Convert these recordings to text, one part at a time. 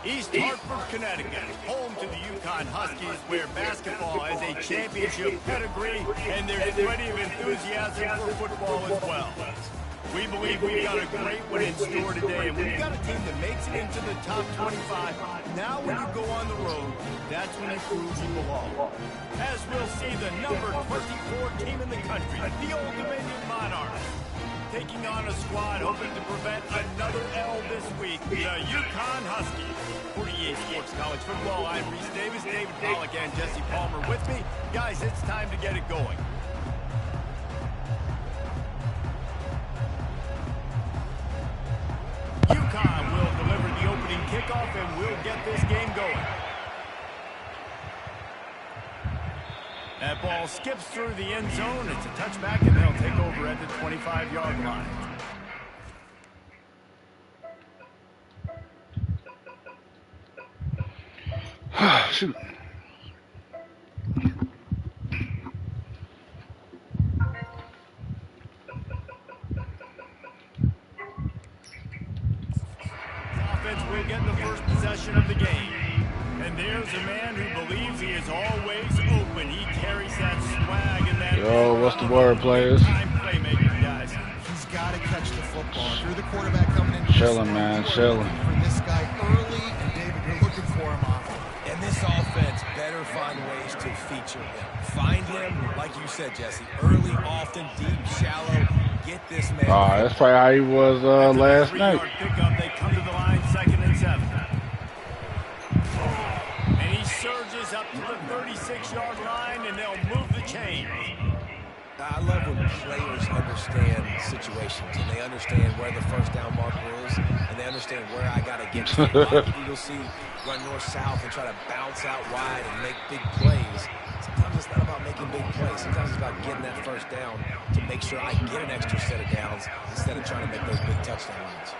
East Hartford, Connecticut, home to the UConn Huskies, where basketball has a championship pedigree, and there's plenty of enthusiasm for football as well. We believe we've got a great one in store today, and we've got a team that makes it into the top 25. Now when you go on the road, that's when you prove you belong. As we'll see, the number 24 team in the country, the Old Dominion Monarchs, taking on a squad hoping to prevent another L this week, the UConn Huskies. For EA Sports College Football, I'm Reese Davis, David Pollack, and Jesse Palmer with me. Guys, it's time to get it going. UConn will deliver the opening kickoff, and we'll get this game going. That ball skips through the end zone. It's a touchback, and they'll take over at the 25-yard line. Shoot. Offense will get the first possession of the game. And there's a man who believes he is always open. He carries that swag and that... Yo, what's the word, players? Playmaker, guys. He's got to catch the football. Through the quarterback coming in. Chilling, man, chilling. For this guy early, and David, you're looking for him often. And this offense better find ways to feature him. Find him, like you said, Jesse, early, often, deep, shallow. Get this man. That's probably how he was last night. Pickup. They come to the line, 2nd and 7. And he surges up to the 36-yard line, and they'll move the chains. I love when players understand situations, and they understand where the first down marker is, and they understand where I got to get to. You'll see run north-south and try to bounce out wide and make big plays. Sometimes it's not about making big plays. Sometimes it's about getting that first down to make sure I get an extra set of downs instead of trying to make those big touchdown runs.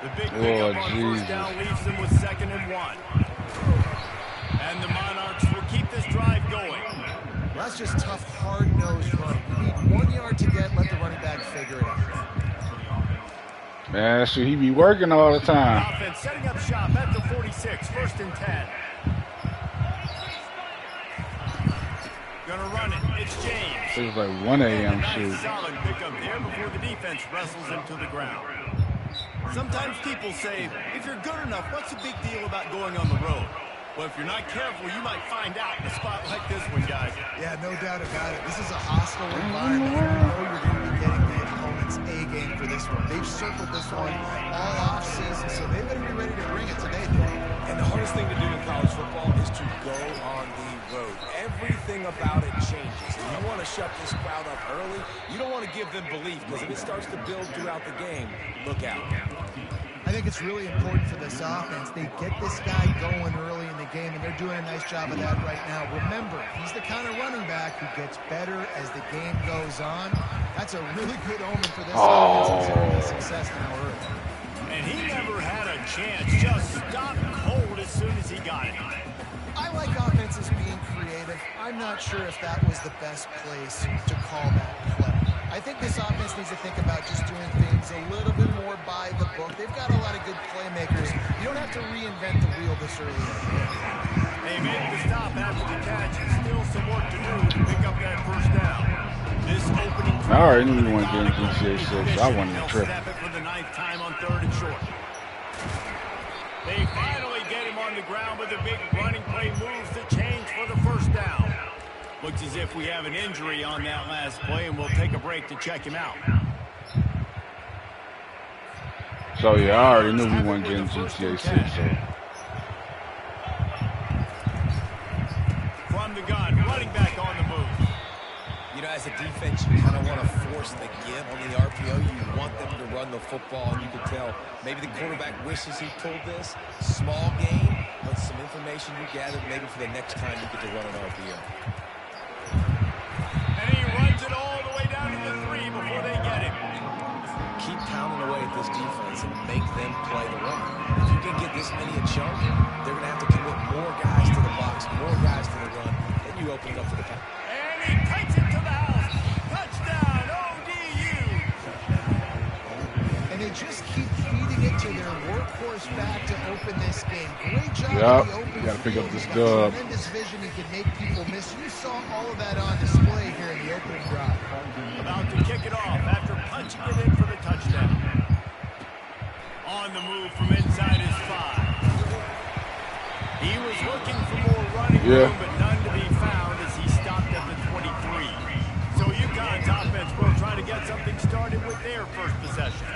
The big pickup on first down leaves them with 2nd and 1. And the Monarchs will keep this drive going. Well, that's just tough, hard-nosed running. You need 1 yard to get, let the running back figure it out. Man, that's what he be working all the time. Offense setting up shop at the 46, 1st and 10. Gonna run it. It's James. It was like 1 a.m. shoot. Nice solid pickup there before the defense wrestles him to the ground. Sometimes people say, if you're good enough, what's the big deal about going on the road? Well, if you're not careful, you might find out in a spot like this one, guys. Yeah, no doubt about it. This is a hostile environment. You know you're going to be getting the opponent's A game for this one. They've circled this one all off-season, so they better be ready to bring it today. And the hardest thing to do in college football is to go on the road. Everything about it changes. If you want to shut this crowd up early, you don't want to give them belief, because if it starts to build throughout the game, look out. I think it's really important for this offense. They get this guy going early in the game, and they're doing a nice job of that right now. Remember, he's the kind of running back who gets better as the game goes on. That's a really good omen for this offense. It's success now early. And he never had a chance. Just stopped cold as soon as he got it. I like offenses being creative. I'm not sure if that was the best place to call that play. I think this offense needs to think about just doing things a little bit more by the book. They've got a lot of good playmakers. You don't have to reinvent the wheel this early. They made the stop after the catch. Still some work to do to pick up that first down. This opening... I already knew we wanted to get in GTA 6. I wanted to trip. Snap it for the 9th time on 3rd and short. They finally get him on the ground with a big running play, moves the chains for the first down. Looks as if we have an injury on that last play, and we'll take a break to check him out. So, yeah, I already knew we wanted to get in GTA 6. So. From the gun, running back on the move. You know, as a defense, you kind of want to force the give on the RPO. You want them to run the football, and you can tell maybe the quarterback wishes he pulled this. Small game, but it's some information you gathered maybe for the next time you get to run an RPO. And he runs it all the way down to the 3 before they get him. Keep pounding away at this defense and make them play the run. If you can get this many a chunk, they're going to have to commit more guys to the box, more guys to the run, and you open it up for the pass. And he takes it to the house. Touchdown, ODU. And they just keep feeding it to their workhorse back to open this game. Great job. Yep, in the open you got to pick field. up this He's got dub. tremendous vision. He can make people miss. You saw all of that on display here in the opening drive. About to kick it off after punching it in for the touchdown. On the move from inside his 5. He was looking for more running room, but none to be found as he stopped at the 23. So UConn's offense will try to get something started with their first possession.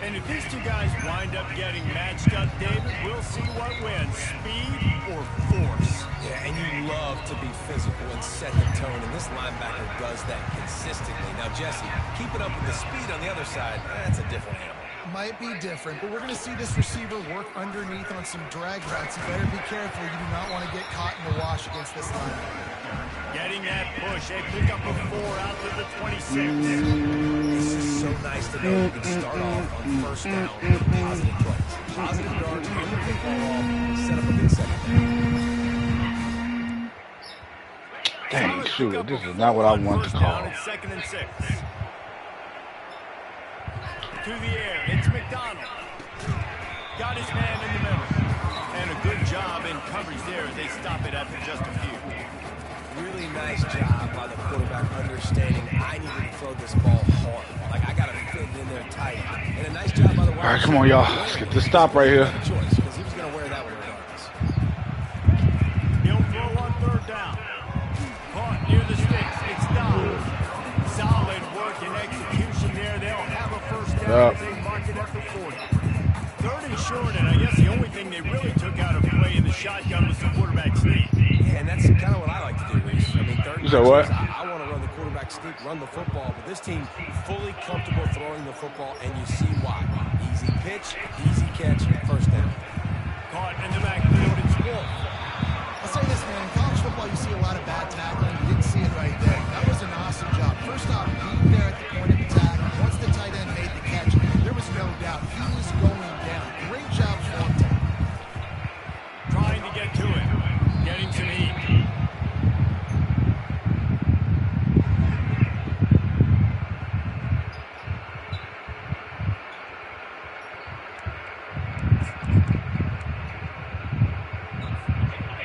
And if these two guys wind up getting matched up, David, we'll see what wins, speed or force. Yeah, and you love to be physical and set the tone, and this linebacker does that consistently. Now, Jesse, keep it up with the speed on the other side, that's a different animal. Might be different, but we're going to see this receiver work underneath on some drag routes. You better be careful. You do not want to get caught in the wash against this linebacker. Getting that push, they pick up a 4 out to the 26. This is so nice to know you can start off on first down with positive plays. Positive yards, get the football off, set up a good second down. Dang, shoot, this is not what I want to call. It's 2nd and 6. To the air, it's McDonald. Got his man in the middle. And a good job in coverage there as they stop it after just a few. Really nice job by the quarterback understanding I need to throw this ball hard. Like, I got to fit it in there tight. And a nice job by the wide. All right, come on, y'all. Let's get this stop right here. Choice, because he was going to wear that one regardless. He'll throw on 3rd down. Caught near the sticks. It's Dobbs. Solid work and execution there. They'll have a first down as they mark it at the 40. 3rd and short, and I guess the only thing they really took out of play in the shotgun was the quarterback sneak. Yeah, and that's kind of what I like to do, Reese. I mean, 3rd and what? I want to run the quarterback sneak, run the football, but this team fully comfortable throwing the football, and you see why. Easy pitch, easy catch, first down. Caught in the backfield, it's Wolf. I'll say this, man. In college football, you see a lot of bad tackling. You didn't see it right there. That was an awesome job. First off, being there at the point of attack. Once the tight end made the catch, there was no doubt he was going down. Great job for him. Trying to get to it. Getting some heat.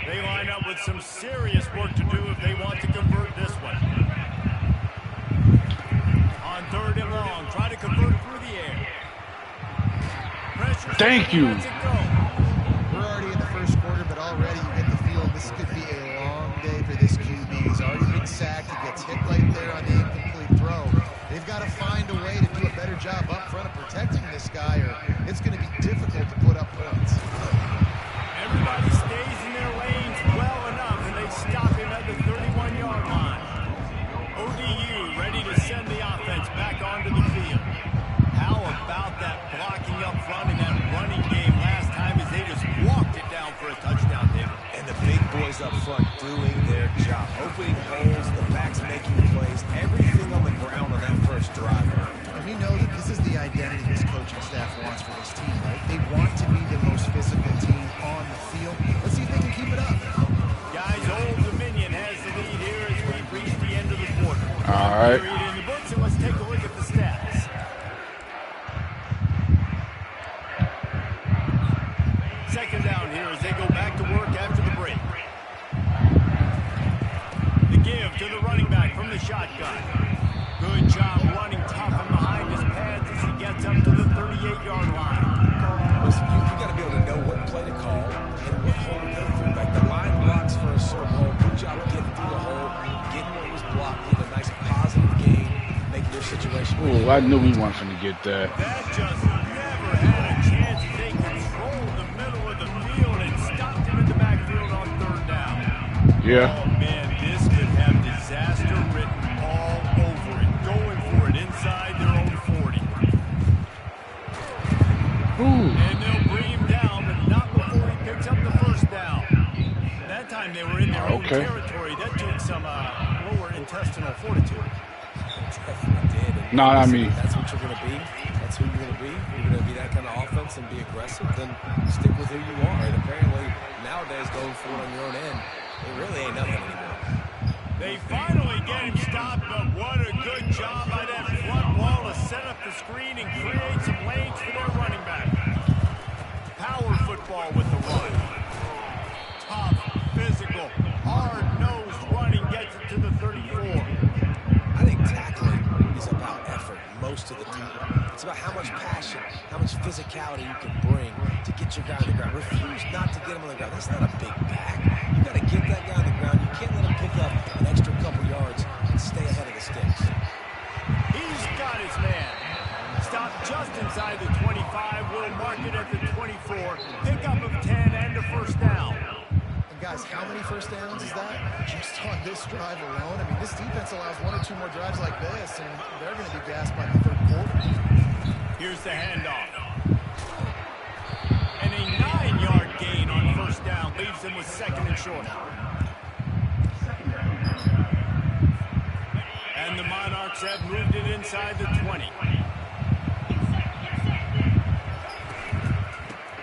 They line up with some serious work to do if they want to convert this one. On 3rd and long, try to convert through the air. Pressure. Thank you. Lets it go. We're already in the first quarter, but already you get the feel this could be a long day for this QB. He's already been sacked. He gets hit right there on the incomplete throw. They've got to find a way to do a better job up front of protecting this guy, or it's going to be difficult to put up points. Everybody stays in their lanes well enough, and they stop him at the 31-yard line. ODU ready to send the offense back onto the field. How about that blocking up front in that running game last time as they just walked it down for a touchdown, David? And the big boys up front doing their job. Opening holes, the backs making plays, everything on the ground on that first drive. And we know that this is the identity this coaching staff wants for this team, right? They want to be the most physical team on the field. Let's see if they can keep it up. Guys, Old Dominion has the lead here as we've reached the end of the quarter. All right. Period in the books, and let's take a look at the stats. Second down here as they go back to work after the break. The give to the running back from the shotgun. Good job running tough and behind his pads as he gets up to the 38-yard line. Listen, you got to be able to know what play to call and what hole to go through. Like the line blocks for a certain hole. Good job getting through the hole, getting what was blocked, getting a nice positive gain, making their situation. Oh, I knew we weren't going to get that. That just never had a chance as they controlled the middle of the field and stopped him in the backfield on 3rd down. Yeah. Oh, man, this could have disaster written all over it. Going for it inside their own 40. Ooh. And they'll bring him down, but not before he picks up the first down. time they were in their own territory, that took some lower intestinal fortitude. Definitely did. No, I mean, that's what you're going to be. That's who you're going to be. You're going to be that kind of offense and be aggressive. Then stick with who you are. And apparently, nowadays, going forward on your own end, it really ain't nothing anymore. They finally get him stopped, but what a good job by that front wall to set up the screen and create some lanes for their running back. Power football with the run. Tough, physical, hard-nosed running gets it to the 34. I think tackling is about effort most of the time. It's about how much passion, how much physicality you can bring to get your guy on the ground. Refuse not to get him on the ground. That's not a big back. You got to get that guy on the ground. You can't let him pick up an extra couple yards and stay ahead of the sticks. He's got his man. Stopped just inside the 25. Will mark it at the 24. Pickup of 10 and a first down. And guys, how many first downs is that? Just on this drive alone. I mean, this defense allows 1 or 2 more drives like this, and they're going to be gassed by the third quarter. Here's the handoff. And a 9-yard gain on first down leaves him with second and short. And the Monarchs have moved it inside the 20.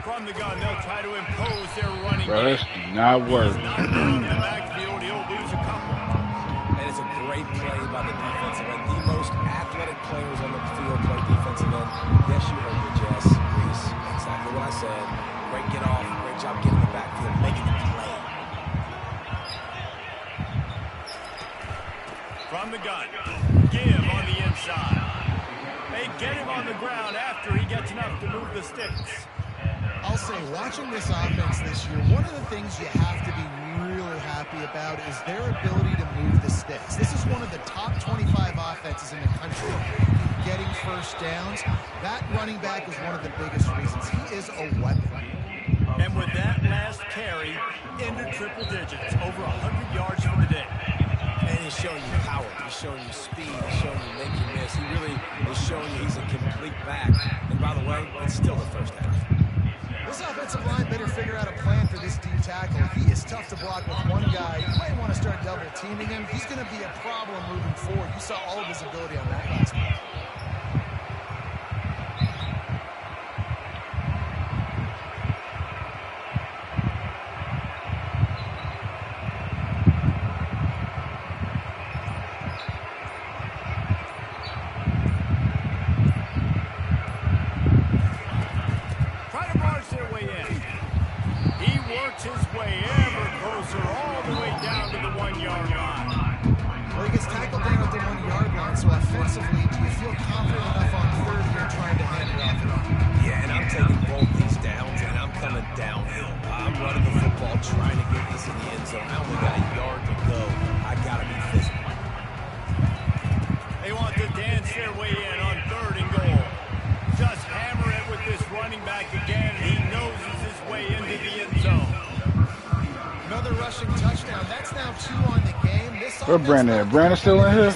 From the gun, they'll try to impose their running game. This do not work. He's not in the backfield. He'll lose a couple. And it's a great play by the defensive end. The most athletic players on the field play defensive end. Yes, you heard me, Jess. Reese. Exactly what I said. Great get off. Great job getting in the backfield, making the play. From the gun, give on the inside. They get him on the ground after he gets enough to move the sticks. I'll say, watching this offense this year, one of the things you have to be really happy about is their ability to move the sticks. This is one of the top 25 offenses in the country getting first downs. That running back is one of the biggest reasons. He is a weapon. And with that last carry into triple digits, over 100 yards for the day. And he's showing you power. He's showing you speed. He's showing you make you miss. He really is showing you he's a complete back. And by the way, it's still the first down. This offensive line better figure out a plan for this D tackle. He is tough to block with one guy. You might want to start double teaming him. He's going to be a problem moving forward. You saw all of his ability on that last play. His way ever closer, all the way down to the 1-yard line. Well, he gets tackled down at the 1-yard line, so offensively, do you feel confident enough on third here trying to hand it off? Yeah, and I'm taking both these downs, and I'm coming downhill. I'm running the football, trying to get this in the end zone. I only got a yard to go. I got to be physical. They want to dance their way in on third and goal. Just hammer it with this running back again. He noses his way into the end zone. Another rushing touchdown. That's now 2 on the game. Where Brandon at? Brandon still in here?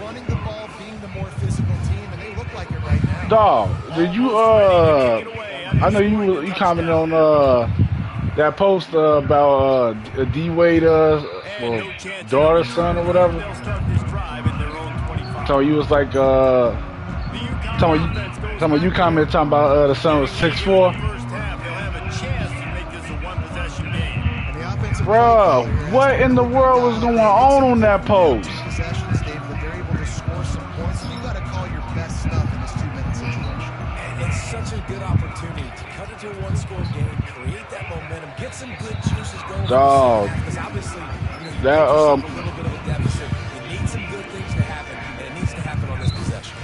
Running the ball, being the more physical team, and they look like it right now. Dog, did you I know you commented on that post about D-Wade daughter, son, or whatever. So you was like talking you commented talking about the son was 6'4". Bro, what in the world was going on that post? They're able to score some points, and you got to call your best stuff in this 2-minute situation. And it's such a good opportunity to cut into a one-score game, create that momentum, get some good juices going. Dog, because obviously, that a little bit of a deficit. You need some good things to happen, and it needs to happen on this possession.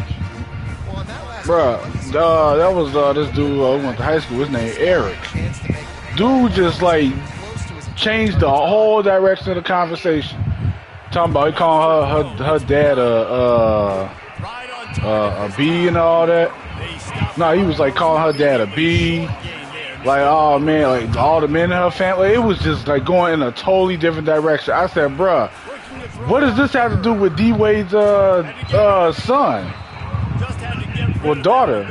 Well, on that last bro, that was this dude who went to high school. His name Eric. Dude just like changed the whole direction of the conversation. Talking about he calling her dad a B and all that. No, he was like calling her dad a B. Like, oh man, like all the men in her family. It was just like going in a totally different direction. I said, bruh, what does this have to do with D-Wade's son or daughter?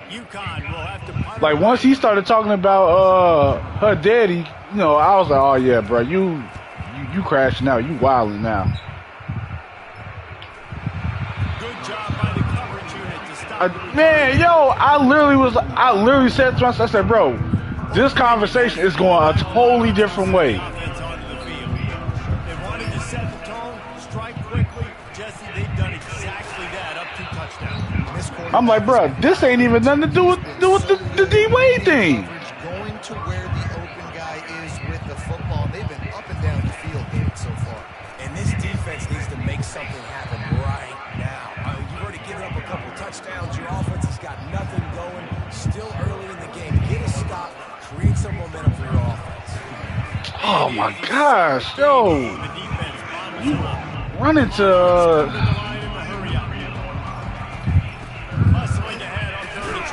UConn will have to punt Like once he started talking about her daddy, you know, I was like, oh yeah, bro, you crashing out, you wilding now. Good job by the coverage unit to stop. Man, yo, I literally said to myself, I said, bro, this conversation is going a totally different way. They wanted to set the tone, strike quickly. Jesse, they've done exactly that, up 2 touchdowns. I'm like, bro, this ain't even nothing to do with the D-Wade thing. Going to where the open guy is with the football. They've been up and down the field so far. And this defense needs to make something happen right now. You've already given up a couple touchdowns. Your offense has got nothing going. Still early in the game. Get a stop. Create some momentum for your offense. Oh my gosh, yo. You run into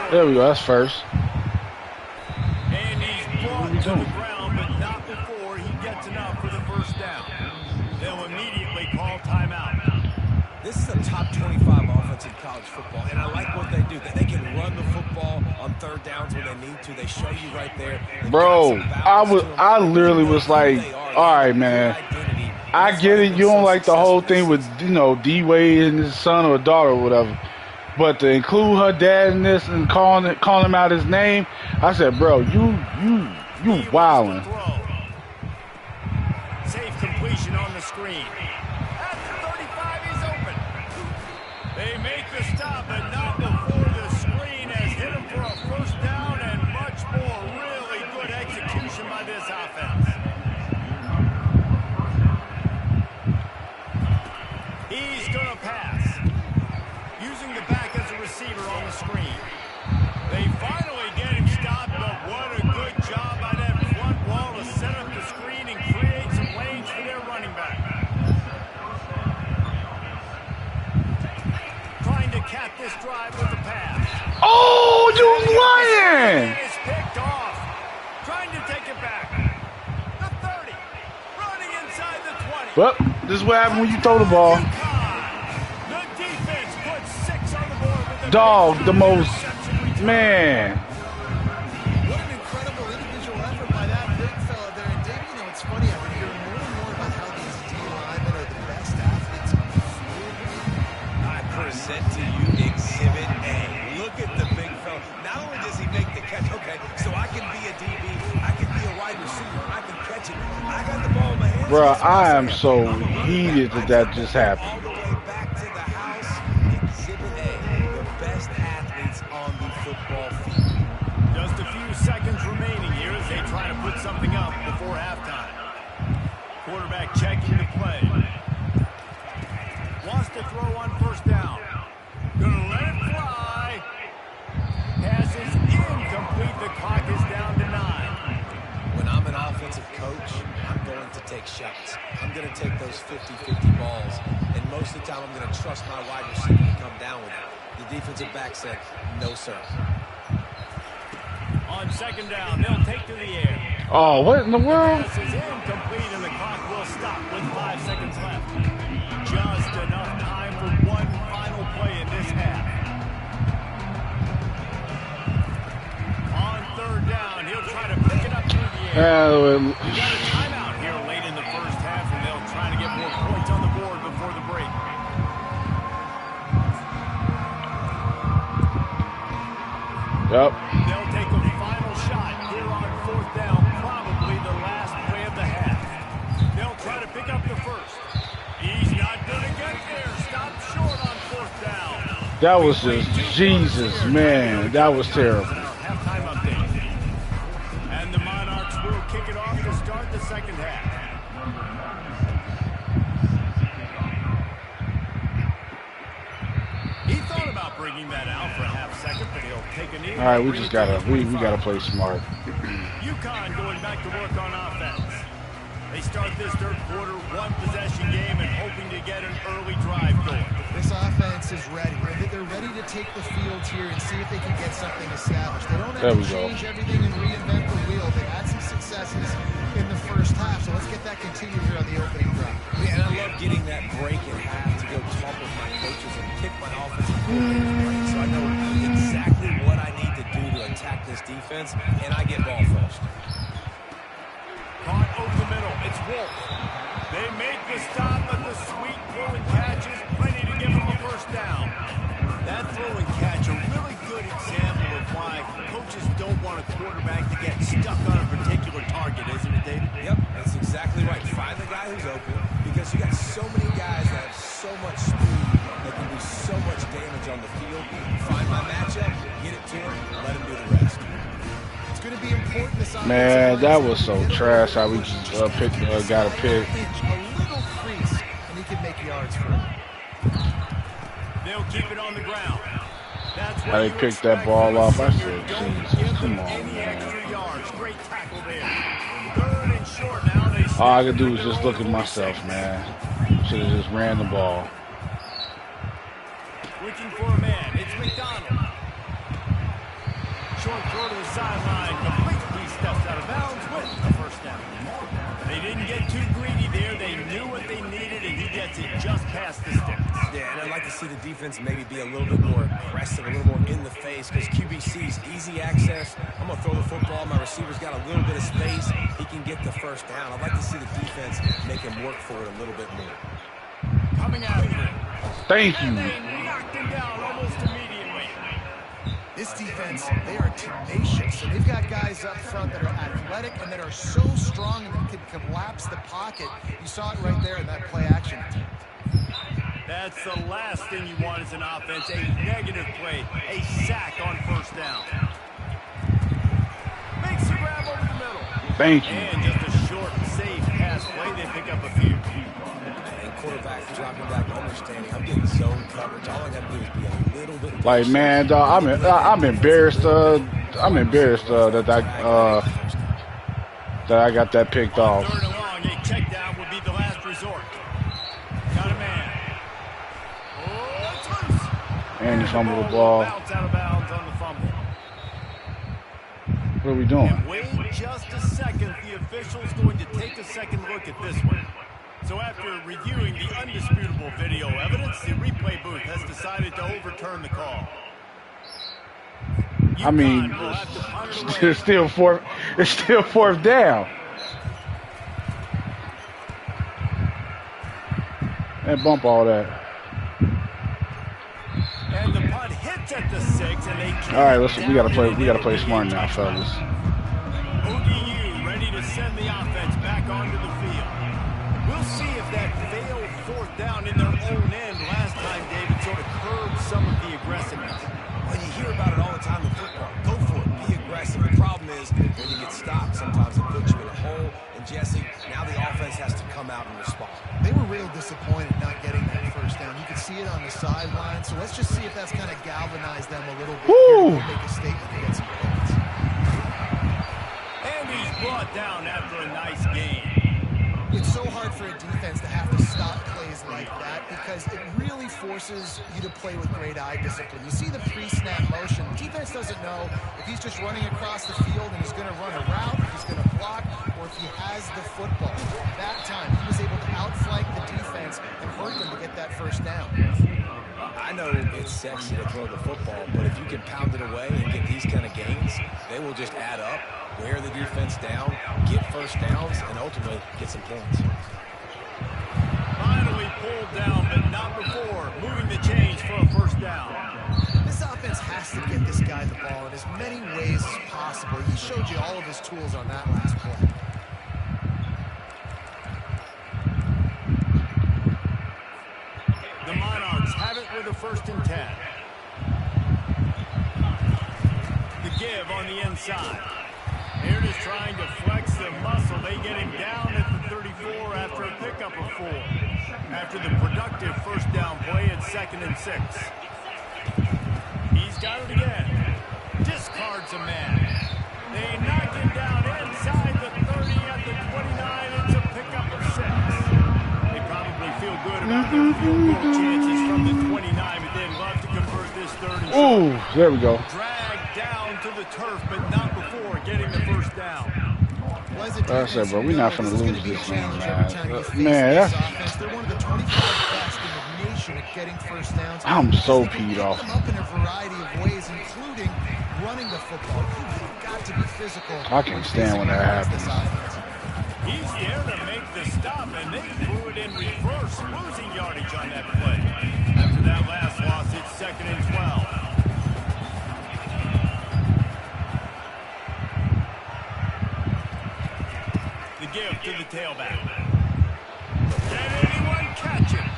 there we go, that's first. And he's brought to the ground, but not before he gets enough for the first down. They'll immediately call timeout. This is a top 25 offense in college football, and I like what they do. They can run the football on 3rd downs when they need to. They show you right there. Bro, I literally was like, all right, man. I get it. You don't like the whole thing with, you know, D-Wade and his son or daughter or whatever. But to include her dad in this and calling him out his name, I said, bro, you wildin'. Safe completion on the screen. At the 35, he's open. They make the stop, but not before the screen has hit him for a first down and much more. Really good execution by this offense. He's going to pass. Using the back as a receiver on the screen. They finally get him stopped, but what a good job by that front wall to set up the screen and create some lanes for their running back. Trying to cap this drive with the pass. Oh, you lying! It's picked off. Trying to take it back. The 30. Running inside the 20. Well, this is what happens when you throw the ball. Dog, the most, man. What an incredible individual effort by that big fella there. And Dave, you know, it's funny, I've been hearing more and more about how these D-linemen are the best athletes on the field. I present to you Exhibit A. Look at the big fella. Not only does he make the catch, okay, so I can be a DB, I can be a wide receiver, I can catch it. I got the ball in my hands. Bro, I am so heated that just happened. Just a few seconds remaining here as they try to put something up before halftime. Quarterback checking the play. Wants to throw on first down. Gonna let it fly. Pass is incomplete. The clock is down to 9. When I'm an offensive coach, I'm going to take shots. I'm going to take those 50-50 balls. And most of the time, I'm going to trust my wide receiver to come down with it. The defensive back said, no, sir. On second down, they'll take to the air. Oh, what in the world? Pass is incomplete, and the clock will stop with 5 seconds left. Just enough time for one final play in this half. On third down, he'll try to pick it up through the air. We got a timeout here late in the first half, and they'll try to get more points on the board before the break. Yep. They'll take a final shot here on fourth down, probably the last play of the half. They'll try to pick up the first. He's not going to get there. Stop short on fourth down. That was just Jesus, man. That was terrible. Halftime update. And the Monarchs will kick it off to start the second half. He thought about bringing that out for a half second, but he'll take a knee. All right, we just gotta play smart. UConn going back to work on offense. They start this third quarter, one possession game, and hoping to get an early drive going. This offense is ready. They're ready to take the field here and see if they can get something established. They don't have to change everything and reinvent the wheel. They had some successes in the first half, so let's get that continued here on the opening drive. Yeah, and I love getting that break in half to go talk with my coaches and kick my offensive coordinator. So I know exactly what I need to do to attack this defense. defense, and I get ball first. Caught over the middle. It's Wolf. They make the stop, but the sweet throw and catch is plenty to give them a first down. That throw and catch, a really good example of why coaches don't want a quarterback to get stuck on a particular target, isn't it, David? Yep, that's exactly right. Find the guy who's open, because you got so many guys that have so much speed that can do so much damage on the field. Find my matchup, get it to him, let him do the rest. It's going to be important this offensive Man, that line. was so trash how we just got a pick. A little crease, and he can make yards for it. They'll keep it on the ground. That's How they picked that ball off. I said, Jesus, come on, any man. extra yards. Great tackle there. Third and short now. They All I could do was just look at myself, man. Should have just ran the ball. Looking for a man. It's McDonald. Short throw to the sideline. Completely steps out of bounds with the first down. They didn't get too greedy there. They knew what they needed, and he gets it just past the sticks. Yeah, and I'd like to see the defense maybe be a little bit more aggressive, a little more in the face, because QBC's easy access. I'm going to throw the football. My receiver's got a little bit of space. He can get the first down. I'd like to see the defense make him work for it a little bit more. Coming after him. Thank you. And they knocked him down almost immediately. This defense, they are tenacious. So they've got guys up front that are athletic and that are so strong and that can collapse the pocket. You saw it right there in that play action attempt. That's the last thing you want as an offense, a negative play, a sack on first down. Makes the grab over the middle. Thank you. And just a short, safe pass play, they pick up a few. And quarterback dropping back, understanding I'm getting zone coverage. All I got to do is be a little bit Like, man, dog, I'm embarrassed. I'm embarrassed that I got that picked off. Third and long, a check down would be the last resort. Got a man. Oh, it's loose. And he fumbled the ball. Bounce out of bounds on the fumble. What are we doing? And wait just a second. The official's going to take a second look at this one. So after reviewing the undisputable video evidence, the replay booth has decided to overturn the call. I mean, it's still fourth. It's still fourth down. And bump all that. And the punt hits at the 6, and they all right, listen. We gotta play smart now, fellas. ODU ready to send the offense back onto the field. We'll see if that failed fourth down in their own end last time, David, sort of curbed some of the aggressiveness. When you hear about it all the time in football, go for it, be aggressive. The problem is when you get stopped, sometimes it puts you in a hole. And Jesse, now the offense has to come out and respond. They were real disappointed not getting that first down. You could see it on the sideline. So let's just see if that's kind of galvanized them a little bit. Here to make a statement to get some points. And he's brought down after a nice game. It's so hard for a defense to have to stop plays like that because it really forces you to play with great eye discipline. You see the pre-snap motion. The defense doesn't know if he's just running across the field and he's going to run a route, if he's going to block, or if he has the football. That time, he was able to outflank the defense and hurt them to get that first down. I know it's sexy to throw the football, but if you can pound it away and get these kind of gains, they will just add up, wear the defense down, get first downs, and ultimately get some points. Finally pulled down, but not before moving the chains for a first down. This offense has to get this guy the ball in as many ways as possible. He showed you all of his tools on that last play. The Monarchs have it with a 1st and 10. The give on the inside. Here it is trying to flex the muscle. They get him down at the 34 after a pickup of 4. After the productive first down play at 2nd and 6. He's got it again. Discards a man. They knock him down inside the 30 at the 29. It's a pickup of 6. They probably feel good about their field goal chances from the 29, but they'd love to convert this 3rd and short. Ooh, there we go. Dragged down to the turf, but not before getting the first down. I said, bro, we're not going to lose this game, man. They're one of the 25 best in the nation at getting first downs. I'm so peed off. Them up in a variety of ways, including running the football. You've got to be physical. I can't stand when that happens. He's there to make the stop, and they threw it in reverse, losing yardage on that play. After that last loss, it's 2nd and 12. The give to the tailback. Can anyone catch him?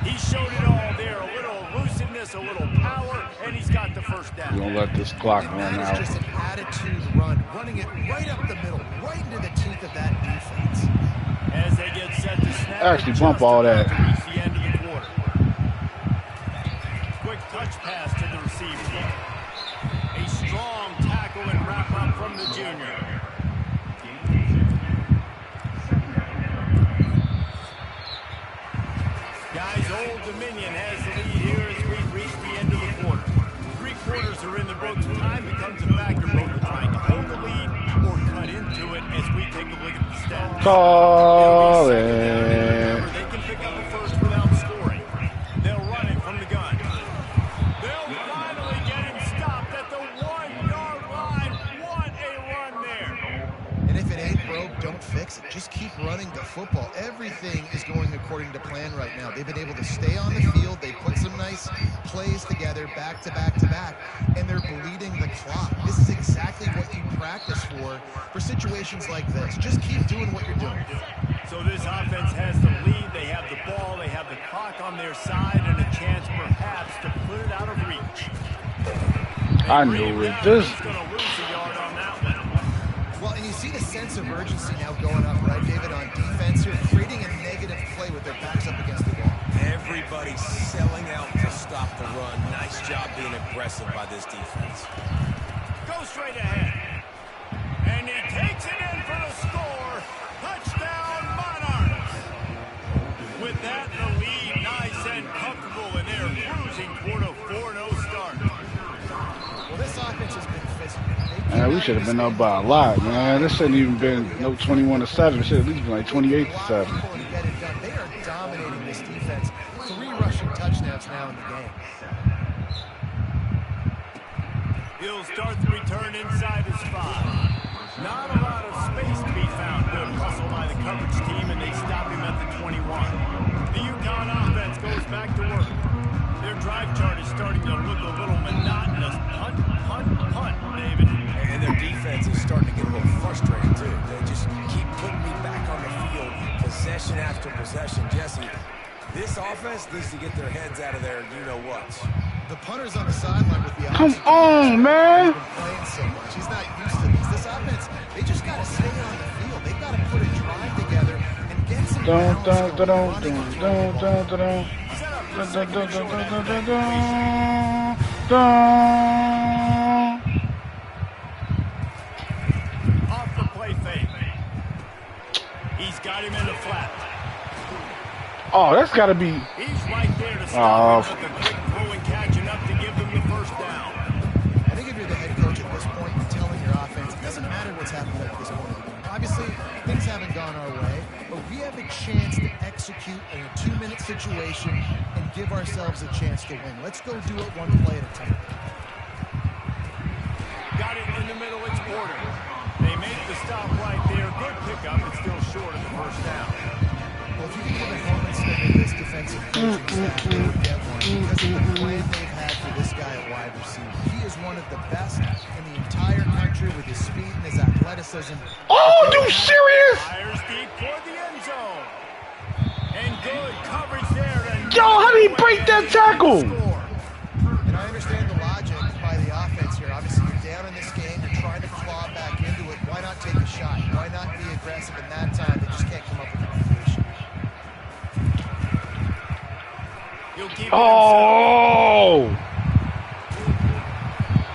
He showed it all there. A little elusiveness, a little power, and he's got the first down. You don't let this clock run out. That is just an attitude run, running it right up the middle, right into the teeth of that defense. As they get set to snap, Actually bump all that. To reach the end of the quarter. Quick touch pass to the receiver. A strong tackle and wrap up from the junior. Guys, Old Dominion has the lead here as we reach the end of the quarter. 3 quarters are in the books. Time becomes a factor, both trying to hold the lead or cut into it as we take a look at the stats. Call it. They can pick up the first without scoring. They'll run it from the gun. They'll finally get him stopped at the 1-yard line. What a run there. And if it ain't broke, don't fix it. Just keep running the football. Everything is going according to plan right now. They've been able to stay on the field. They put some nice plays together, back to back to back, and they're bleeding the clock. This is exactly what you practice for situations like this. Just keep doing what you're doing. So this offense has the lead. They have the ball. They have the clock on their side and a chance perhaps to put it out of reach. I knew it. This. He's going to lose a yard on that one. Well, and you see the sense of urgency now going up, right, David, on defense here, creating a negative play with their backs up against the wall. Everybody's selling out to stop the run. Nice job being aggressive by this defense. Go straight ahead. And he takes it in for the score. Touchdown, Monarchs. With that, the lead nice and comfortable, and they're cruising toward a 4-0 start. Well, this offense has been physical. Man, we should have been up by a lot, man. This shouldn't even been no 21-7. It should have at least been like 28-7. They are dominating this defense. 3 rushing touchdowns now in the game. He'll start the return inside his 5. Not a lot of space to be found. Good hustle by the coverage team, and they stop him at the 21. The UConn offense goes back to work. Their drive chart is starting to look a little monotonous. Punt, punt, punt, David. And their defense is starting to get a little frustrated, too. They just keep putting me back on the field, possession after possession. Jesse, this offense needs to get their heads out of there, you-know-what. The punter's on the sideline with the Come on, man. He's been playing so much. He's not used to this. This offense, they just got to stay on the field. They've got to put a drive together and get some Off the play fake. He's got him in the flat. Oh, that's got to be. He's right there to stop him with the quick throw and catch enough to give them the first down. I think if you're the head coach at this point, you're telling your offense, it doesn't matter what's happening at this point. Obviously, things haven't gone our way, but we have a chance to execute in a 2-minute situation and give ourselves a chance to win. Let's go do it one play at a time. Got it in the middle, it's Porter. They make the stop right there. Good pickup, it's still short of the first down. Well, if you can give a moment to this defensive coaching staff, they would get one because of the plan they've had for this guy at wide receiver. He is one of the best in the entire country with his speed and his athleticism. Oh, you serious? Fires deep toward the end zone. And good coverage there. And Yo, how did he break that tackle? And I understand the logic by the offense here. Obviously, you're down in this game. You're trying to claw back into it. Why not take a shot? Why not be aggressive in that time? They just can't come up with a completion. Oh!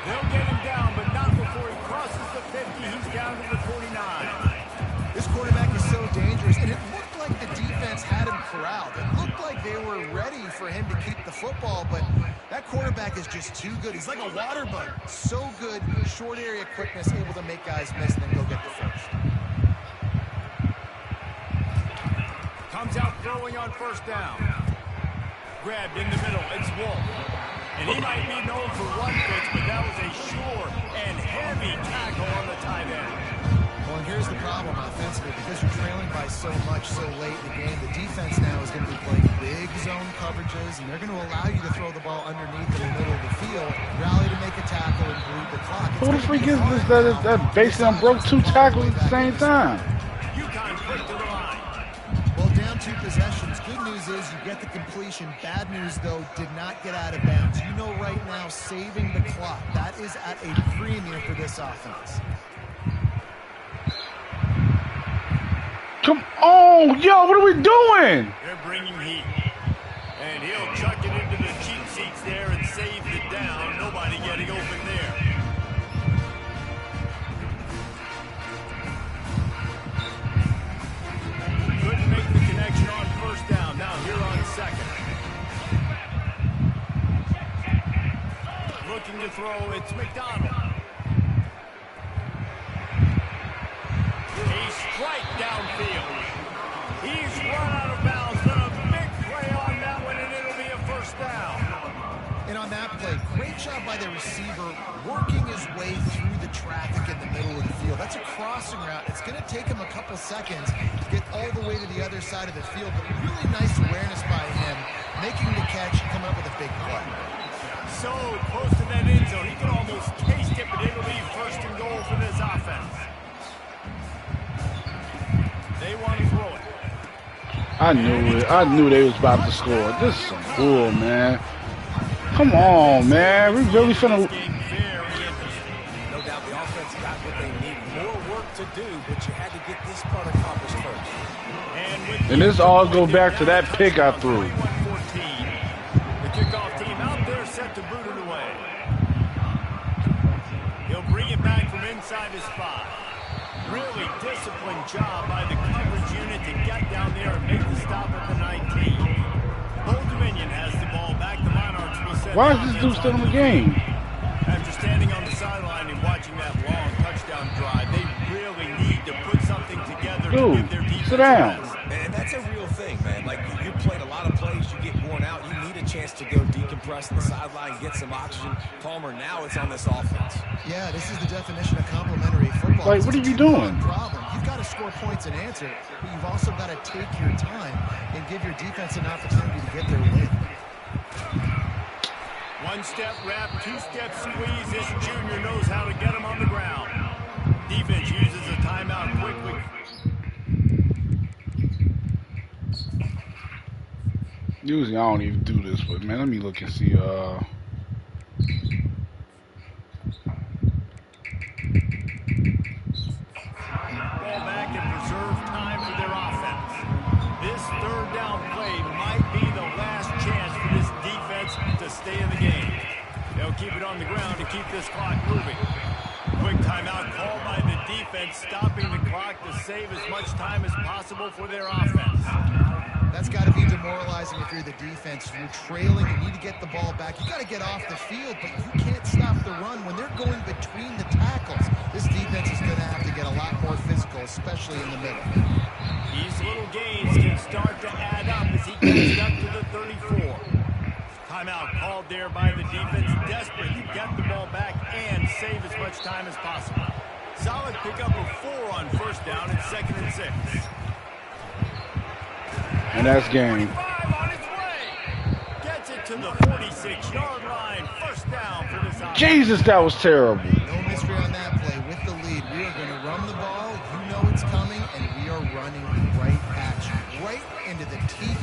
They'll get him down, but not before he crosses the 50. He's down to the 49. This quarterback is so dangerous, and it looked like the defense had him corralled. It looked like they were ready for him to keep the football, but that quarterback is just too good. He's like a water bug. So good, short area quickness, able to make guys miss and then go get the first. Comes out throwing on first down. Grabbed in the middle, it's Wolf. And he might be known for run fits, but that was a sure and heavy heavy tackle on the tight end. Well, and here's the problem offensively. Because you're trailing by so much so late in the game, the defense now is going to be playing big zone coverages, and they're going to allow you to throw the ball underneath in the middle of the field, rally to make a tackle, and bleed the clock. Who the freak is this that basically broke 2 tackles at the same time? UConn quick to the line. Well, down 2 possessions. Good news is you get the completion. Bad news, though, did not get out of bounds. You know right now, saving the clock, that is at a premium for this offense. Come on, yo, what are we doing? They're bringing heat. And he'll chuck it into the cheap seats there and save the down. Nobody getting open there. Couldn't make the connection on first down. Now here on second. Looking to throw, it's McDonald. A strike downfield. He's run out of bounds. Done a big play on that one, and it'll be a first down. And on that play, great job by the receiver working his way through the traffic in the middle of the field. That's a crossing route. It's going to take him a couple seconds to get all the way to the other side of the field, but really nice awareness by him, making the catch and come up with a big play. So close to that end zone. He can almost taste it, but it'll be first and goal for this offense. They want to throw it. I knew it. I knew they was about to score. This is some bull, man. Come on, man. We really finna... No doubt the offense got what they needed. More work to do, but you had to get this part accomplished first. And this all go back to that pick I threw. The kickoff team out there set to boot it away. He'll bring it back from inside his spot. Really disciplined job by the coverage unit to get down there and make the stop at the 19. Old Dominion has the ball back. The Monarchs will set. Why is this dude still in the game? After standing on the sideline and watching that long touchdown drive, they really need to put something together to give their defense sit down. a rest. And that's a real thing, man. Like, you played a lot of plays, you get worn out, you need a chance to go decompress on the sideline, get some oxygen. Palmer, now it's on this offense. Yeah, this is the definition of complementary football. Like, what are you doing? Problem. You've got to score points and answer, but you've also got to take your time and give your defense an opportunity to get their win. One-step wrap, two-step squeeze. This junior knows how to get him on the ground. Defense uses a timeout quickly. Usually I don't even do this, but man, let me look and see. Ball back and preserve time for their offense. This third down play might be the last chance for this defense to stay in the game. They'll keep it on the ground to keep this clock moving. Quick timeout called by the defense, stopping the clock to save as much time as possible for their offense. That's got to be demoralizing if you're the defense. You're trailing, you need to get the ball back. You got to get off the field, but you can't stop the run when they're going between the tackles. This defense is going to have to get a lot more physical, especially in the middle. These little gains can start to add up as he gets it up to the 34. Timeout called there by the defense, desperate to get the ball back and save as much time as possible. Solid pickup of 4 on first down and 2nd and 6. And that's game. 5 on its way. Gets it to the 46-yard line. First down for this offense. Jesus, that was terrible. No mystery on that play. With the lead, we are going to run the ball. You know it's coming, and we are running right at you, right into the teeth.